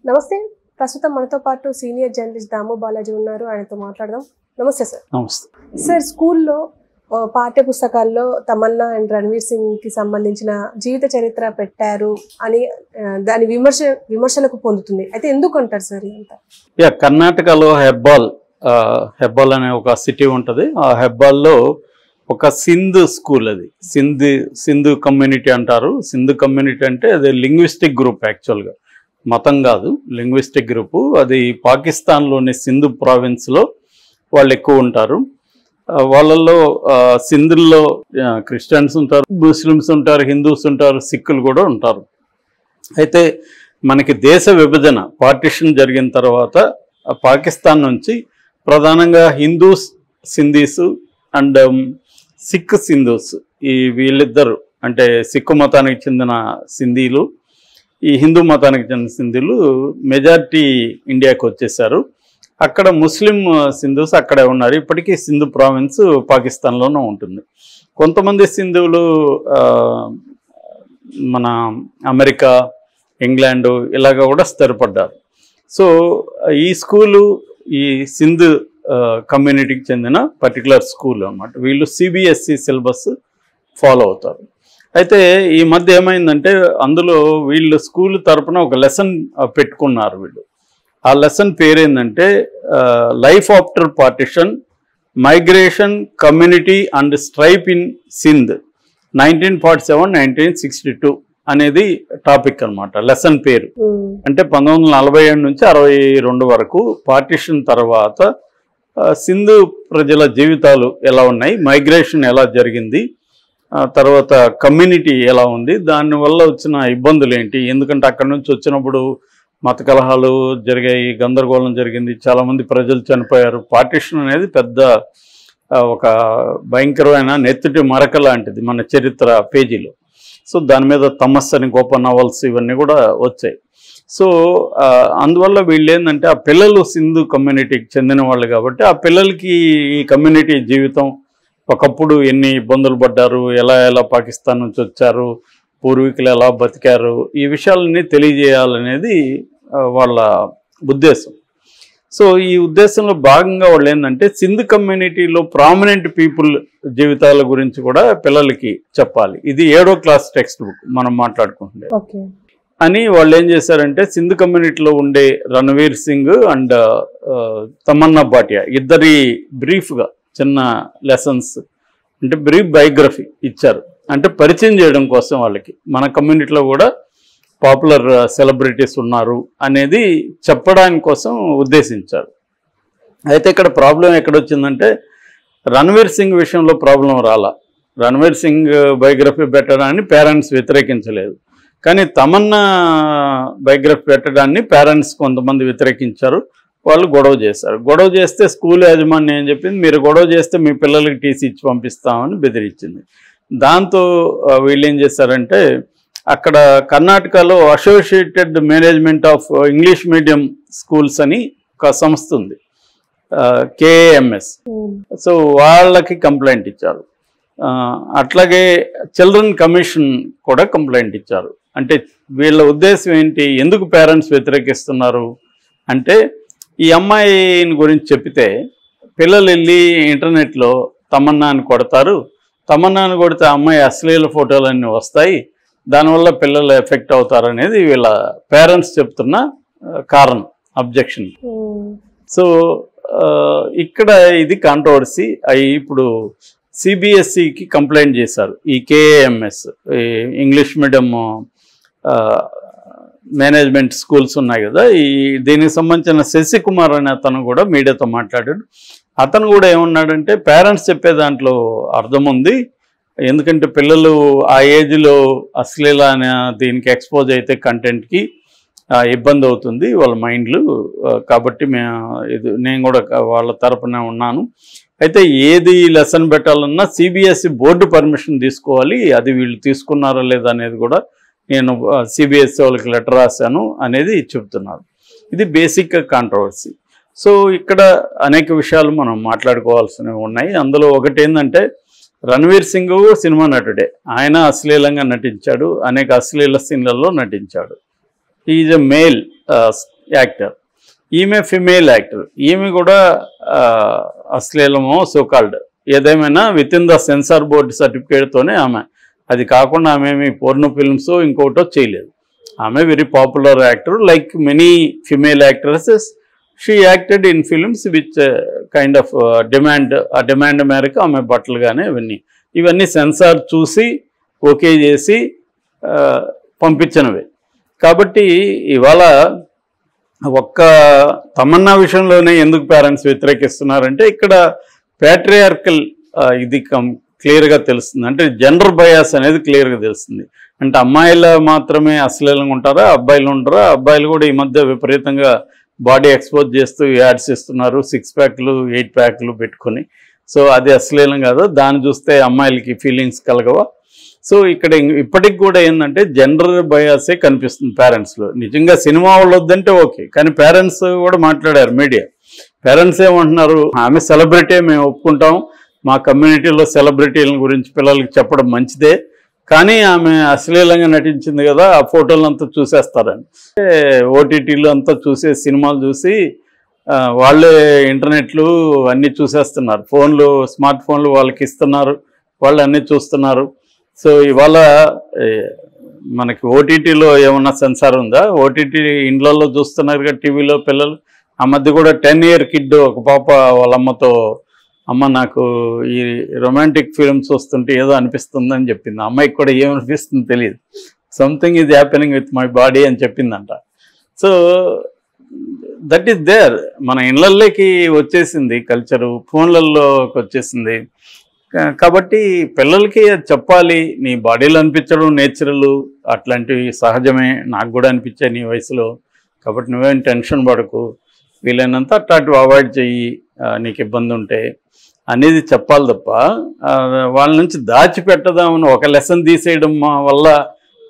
నమస్తే. ప్రస్తుతం మనతో పాటు సీనియర్ జర్నలిస్ట్ దాము బాలాజీ ఉన్నారు. ఆయనతో మాట్లాడదాం. నమస్తే సార్. నమస్తే సార్, స్కూల్లో పాఠ్య పుస్తకాల్లో తమన్నా అండ్ రణ్వీర్ సింగ్ కి సంబంధించిన జీవిత చరిత్ర పెట్టారు అని దాని విమర్శలకు పొందుతుంది. అయితే ఎందుకు అంటారు సార్ ఇదంతా? కర్ణాటకలో హెబ్బాల్ అనే ఒక సిటీ ఉంటుంది. ఆ హెబ్బాల్లో ఒక సింధ్ స్కూల్, అది సింధు కమ్యూనిటీ అంటారు. సింధు కమ్యూనిటీ అంటే అది లింగ్విస్టిక్ గ్రూప్, యాక్చువల్గా మతం కాదు, లింగ్విస్టిక్ గ్రూపు. అది పాకిస్తాన్లోని సింధు ప్రావిన్స్లో వాళ్ళు ఎక్కువ ఉంటారు. వాళ్ళల్లో సింధుల్లో క్రిస్టియన్స్ ఉంటారు, ముస్లిమ్స్ ఉంటారు, హిందూస్ ఉంటారు, సిక్కులు కూడా ఉంటారు. అయితే మనకి దేశ విభజన పార్టిషన్ జరిగిన తర్వాత పాకిస్తాన్ నుంచి ప్రధానంగా Hindus Sindhis and sick Sindhu's, ఈ వీళ్ళిద్దరు అంటే సిక్కు మతానికి చెందిన సింధీలు, ఈ హిందూ మతానికి చెందిన సింధులు మెజారిటీ ఇండియాకి వచ్చేసారు. అక్కడ ముస్లిం సింధూస్ అక్కడే ఉన్నారు. ఇప్పటికీ సింధు ప్రావిన్స్ పాకిస్తాన్లోనే ఉంటుంది. కొంతమంది సింధువులు మన అమెరికా, ఇంగ్లాండు ఇలాగ కూడా స్థిరపడ్డారు. సో ఈ స్కూలు ఈ సింధు కమ్యూనిటీకి చెందిన పర్టికులర్ స్కూల్ అన్నమాట. వీళ్ళు సిబిఎస్ఈ సిలబస్ ఫాలో అవుతారు. అయితే ఈ మధ్య ఏమైందంటే అందులో వీళ్ళు స్కూల్ తరపున ఒక లెసన్ పెట్టుకున్నారు వీళ్ళు. ఆ లెసన్ పేరేందంటే life after partition, migration, community and strife in Sindh 1947-1962 అనేది టాపిక్ అనమాట, లెసన్ పేరు. అంటే 1947 నుంచి 62 వరకు పార్టిషన్ తర్వాత సింధు ప్రజల జీవితాలు ఎలా ఉన్నాయి, మైగ్రేషన్ ఎలా జరిగింది, తర్వాత కమ్యూనిటీ ఎలా ఉంది, దానివల్ల వచ్చిన ఇబ్బందులు ఏంటి, ఎందుకంటే అక్కడి నుంచి వచ్చినప్పుడు మత కలహాలు జరిగాయి, గందరగోళం జరిగింది, చాలామంది ప్రజలు చనిపోయారు. పార్టిషన్ అనేది పెద్ద ఒక భయంకరమైన నెత్తుటి మరక లాంటిది మన చరిత్ర పేజీలో. సో దాని మీద తమస్ అని గొప్ప నవల్స్ ఇవన్నీ కూడా వచ్చాయి. సో అందువల్ల వీళ్ళు ఏంటంటే ఆ పిల్లలు సింధు కమ్యూనిటీకి చెందిన వాళ్ళు కాబట్టి ఆ పిల్లలకి ఈ కమ్యూనిటీ జీవితం ఒకప్పుడు ఎన్ని ఇబ్బందులు పడ్డారు, ఎలా ఎలా పాకిస్తాన్ నుంచి వచ్చారు, పూర్వీకులు ఎలా బతికారు, ఈ విషయాలన్నీ తెలియజేయాలనేది వాళ్ళ ఉద్దేశం. సో ఈ ఉద్దేశంలో భాగంగా వాళ్ళు ఏంటంటే సింధు కమ్యూనిటీలో ప్రామినెంట్ పీపుల్ జీవితాల గురించి కూడా పిల్లలకి చెప్పాలి. ఇది 7వ క్లాస్ టెక్స్ట్ బుక్ మనం మాట్లాడుకుంటుండే అని వాళ్ళు ఏం చేశారంటే సింధు కమ్యూనిటీలో ఉండే రణ్వీర్ సింగ్ అండ్ తమన్నా భాటియా ఇద్దరి బ్రీఫ్గా చిన్న లెసన్స్ అంటే బ్రీఫ్ బయోగ్రఫీ ఇచ్చారు. అంటే పరిచయం చేయడం కోసం వాళ్ళకి మన కమ్యూనిటీలో కూడా పాపులర్ సెలబ్రిటీస్ ఉన్నారు అనేది చెప్పడానికి కోసం ఉద్దేశించారు. అయితే ఇక్కడ ప్రాబ్లం ఎక్కడొచ్చిందంటే రణ్వీర్ సింగ్ విషయంలో ప్రాబ్లం రాలా. రణ్వీర్ సింగ్ బయోగ్రఫీ పెట్టడాన్ని పేరెంట్స్ వ్యతిరేకించలేదు, కానీ తమన్నా బయోగ్రఫీ పెట్టడాన్ని పేరెంట్స్ కొంతమంది వ్యతిరేకించారు. వాళ్ళు గొడవ చేశారు. గొడవ చేస్తే స్కూల్ యాజమాన్యం ఏం చెప్పింది, మీరు గొడవ చేస్తే మీ పిల్లలకి టీసీ ఇచ్చి పంపిస్తామని బెదిరించింది. దాంతో వీళ్ళు ఏం చేశారంటే అక్కడ కర్ణాటకలో associated management of English medium schools అని ఒక సంస్థ ఉంది, KAMS. సో వాళ్ళకి కంప్లైంట్ ఇచ్చారు. అట్లాగే చిల్డ్రన్ కమిషన్ కూడా కంప్లైంట్ ఇచ్చారు. అంటే వీళ్ళ ఉద్దేశం ఏంటి, ఎందుకు పేరెంట్స్ వ్యతిరేకిస్తున్నారు అంటే ఈ అమ్మాయిని గురించి చెప్తే పిల్లలు వెళ్ళి ఇంటర్నెట్లో తమన్నాని కొడతారు, తమన్నాని కొడితే అమ్మాయి అశ్లీల ఫోటోలన్నీ వస్తాయి, దానివల్ల పిల్లలు ఎఫెక్ట్ అవుతారు అనేది వీళ్ళ పేరెంట్స్ చెప్తున్న కారణం, అబ్జెక్షన్. సో ఇక్కడ ఇది కాంట్రవర్సీ అయి ఇప్పుడు సిబిఎస్ఈకి కంప్లైంట్ చేశారు. ఈ KAMS English medium management schools ఉన్నాయి కదా, దీనికి సంబంధించిన శశికుమార్ అనే అతను కూడా మీడియాతో మాట్లాడాడు. అతను కూడా ఏమన్నాడంటే పేరెంట్స్ చెప్పే దాంట్లో అర్థం ఉంది, ఎందుకంటే పిల్లలు ఆ ఏజ్లో అశ్లీల దీనికి ఎక్స్పోజ్ అయితే కంటెంట్కి ఇబ్బంది అవుతుంది వాళ్ళ మైండ్లు, కాబట్టి నేను కూడా వాళ్ళ తరపున ఉన్నాను. అయితే ఏది లెసన్ పెట్టాలన్నా సిబిఎస్ఈ బోర్డు పర్మిషన్ తీసుకోవాలి, అది వీళ్ళు తీసుకున్నారా లేదా అనేది కూడా నేను సిబిఎస్ఈ వాళ్ళకి లెటర్ రాశాను అనేది చెప్తున్నారు. ఇది బేసిక్ కాంట్రవర్సీ. సో ఇక్కడ అనేక విషయాలు మనం మాట్లాడుకోవాల్సినవి ఉన్నాయి. అందులో ఒకటి ఏంటంటే రణ్వీర్ సింగ్ సినిమా నటుడే, ఆయన అశ్లీలంగా నటించాడు, అనేక అశ్లీల సీన్లలో నటించాడు. ఈజ్ ఎ మేల్ యాక్టర్, ఈమె ఫిమేల్ యాక్టర్. ఈమె కూడా అశ్లీలమో సోకాల్డ్ ఏదేమైనా with in the censor board సర్టిఫికేట్తోనే ఆమె, అది కాకుండా ఆమె ఏమి పోర్నో ఫిల్మ్స్ ఇంకోటో చేయలేదు. ఆమె very popular actor like many female actresses. She acted in films which kind of demand, ఆ డిమాండ్ మేరకు ఆమె బట్టలు కానీ ఇవన్నీ సెన్సార్ చూసి ఓకే చేసి పంపించినవి. కాబట్టి ఇవాళ ఒక్క తమన్నా విషయంలోనే ఎందుకు పేరెంట్స్ వ్యతిరేకిస్తున్నారంటే ఇక్కడ ప్యాట్రియార్కల్ ఇది క్లియర్గా తెలుస్తుంది. అంటే జెండర్ బయాస్ అనేది క్లియర్గా తెలుస్తుంది. అంటే అమ్మాయిలు మాత్రమే అశ్లీలంగా ఉంటారా, అబ్బాయిలు ఉంటారా? అబ్బాయిలు కూడా ఈ మధ్య విపరీతంగా బాడీ ఎక్స్పోజ్ చేస్తూ యాడ్స్ ఇస్తున్నారు, 6 ప్యాక్లు 8 ప్యాక్లు పెట్టుకొని. సో అది అశ్లీలం కాదు, దాన్ని చూస్తే అమ్మాయిలకి ఫీలింగ్స్ కలగవా? సో ఇక్కడ ఇప్పటికి కూడా ఏంటంటే జెండర్ బయాసే కనిపిస్తుంది పేరెంట్స్లో. నిజంగా సినిమా వాళ్ళు వద్దంటే ఓకే, కానీ పేరెంట్స్ కూడా మాట్లాడారు. మీడియా పేరెంట్స్ ఏమంటున్నారు, ఆమె సెలబ్రిటీ, మేము ఒప్పుకుంటాం, మా కమ్యూనిటీలో సెలబ్రిటీల గురించి పిల్లలకి చెప్పడం మంచిదే, కానీ ఆమె అశ్లీలంగా నటించింది కదా, ఆ ఫోటోలంతా చూసేస్తారని. ఓటీటీలు అంతా చూసే సినిమాలు చూసి వాళ్ళే ఇంటర్నెట్లు అన్నీ చూసేస్తున్నారు, ఫోన్లు స్మార్ట్ ఫోన్లు వాళ్ళకి ఇస్తున్నారు, వాళ్ళు అన్నీ చూస్తున్నారు. సో ఇవాళ మనకి ఓటీటీలో ఏమన్నా సెన్సార్ ఉందా? ఓటీటీ ఇండ్లలో చూస్తున్నారు కదా టీవీలో పిల్లలు. ఆ మధ్య కూడా 10 year కిడ్ ఒక పాప వాళ్ళ అమ్మతో, అమ్మ నాకు ఈ రొమాంటిక్ ఫిల్మ్స్ వస్తుంటే ఏదో అనిపిస్తుందని చెప్పింది. అమ్మాయికి కూడా ఏమనిపిస్తుందో తెలియదు, something is happening with my body అని చెప్పిందంట. సో దట్ ఈస్ దేర్, మన ఇళ్ళల్లోకి వచ్చేసింది కల్చరు, ఫోన్లలోకి వచ్చేసింది. కాబట్టి పిల్లలకి అది చెప్పాలి, నీ బాడీలో అనిపించడం నేచురల్, అట్లాంటివి సహజమే, నాకు కూడా అనిపించాయి నీ వయసులో, కాబట్టి నువ్వేం టెన్షన్ పడకు, వీలైనంత అట్లాంటివి అవాయిడ్ చెయ్యి, నీకు ఇబ్బంది ఉంటే అనేది చెప్పాలి తప్ప వాళ్ళ నుంచి దాచిపెట్టదామని ఒక లెసన్ తీసేయడం వల్ల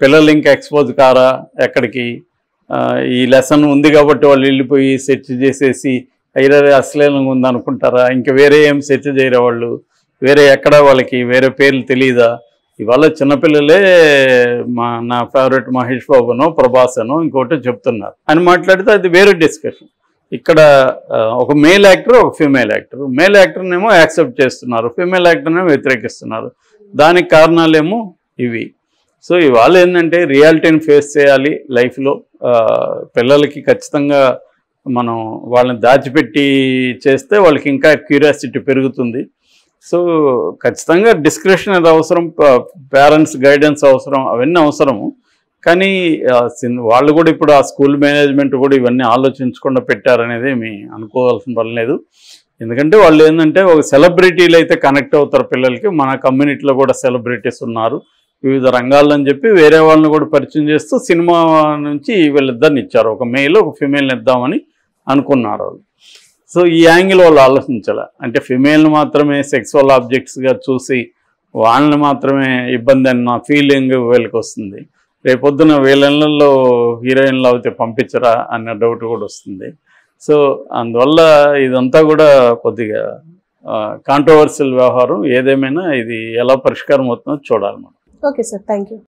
పిల్లలు ఇంకా ఎక్స్పోజ్ కారా ఎక్కడికి? ఈ లెసన్ ఉంది కాబట్టి వాళ్ళు వెళ్ళిపోయి సెర్చ్ చేసేసి అయినా అశ్లీలంగా ఉంది అనుకుంటారా? ఇంకా వేరే ఏం సెర్చ్ చేయరా వాళ్ళు? వేరే ఎక్కడ వాళ్ళకి వేరే పేర్లు తెలియదా? ఇవాళ చిన్నపిల్లలే నా ఫేవరెట్ మహేష్ బాబునో ప్రభాసనో ఇంకోటి చెప్తున్నారు అని మాట్లాడితే అది వేరే డిస్కషన్. ఇక్కడ ఒక మేల్ యాక్టర్, ఒక ఫీమేల్ యాక్టర్. మేల్ యాక్టర్నేమో యాక్సెప్ట్ చేస్తున్నారు, ఫీమేల్ యాక్టర్నేమో వ్యతిరేకిస్తున్నారు. దానికి కారణాలేమో ఇవి. సో ఇవాళ ఏంటంటే రియాలిటీని ఫేస్ చేయాలి లైఫ్లో. పిల్లలకి ఖచ్చితంగా మనం వాళ్ళని దాచిపెట్టి చేస్తే వాళ్ళకి ఇంకా క్యూరియాసిటీ పెరుగుతుంది. సో ఖచ్చితంగా డిస్క్రిప్షన్ అది అవసరం, పేరెంట్స్ గైడెన్స్ అవసరం, అవన్నీ అవసరము. కానీ వాళ్ళు కూడా ఇప్పుడు ఆ స్కూల్ మేనేజ్మెంట్ కూడా ఇవన్నీ ఆలోచించకుండా పెట్టారనేది మీ అనుకోవాల్సిన పని లేదు. ఎందుకంటే వాళ్ళు ఏంటంటే ఒక సెలబ్రిటీలు అయితే కనెక్ట్ అవుతారు పిల్లలకి, మన కమ్యూనిటీలో కూడా సెలబ్రిటీస్ ఉన్నారు వివిధ రంగాల్లో అని చెప్పి వేరే వాళ్ళని కూడా పరిచయం చేస్తూ సినిమా నుంచి వీళ్ళిద్దరిని ఇచ్చారు, ఒక మేల్ ఒక ఫిమేల్ని ఇద్దామని అనుకున్నారు వాళ్ళు. సో ఈ యాంగిల్ వాళ్ళు ఆలోచించాలి. అంటే ఫిమేల్ని మాత్రమే సెక్సువల్ ఆబ్జెక్ట్స్గా చూసి వాళ్ళని మాత్రమే ఇబ్బంది అన్న ఫీలింగ్ వీళ్ళకి వస్తుంది. రేపొద్దున వీళ్ళల్లో హీరోయిన్లు అయితే పంపించరా అన్న డౌట్ కూడా వస్తుంది. సో అందువల్ల ఇదంతా కూడా కొద్దిగా కాంట్రవర్షియల్ వ్యవహారం. ఏదేమైనా ఇది ఎలా పరిష్కారం అవుతుందో చూడాలి మనం. Okay sir, thank you.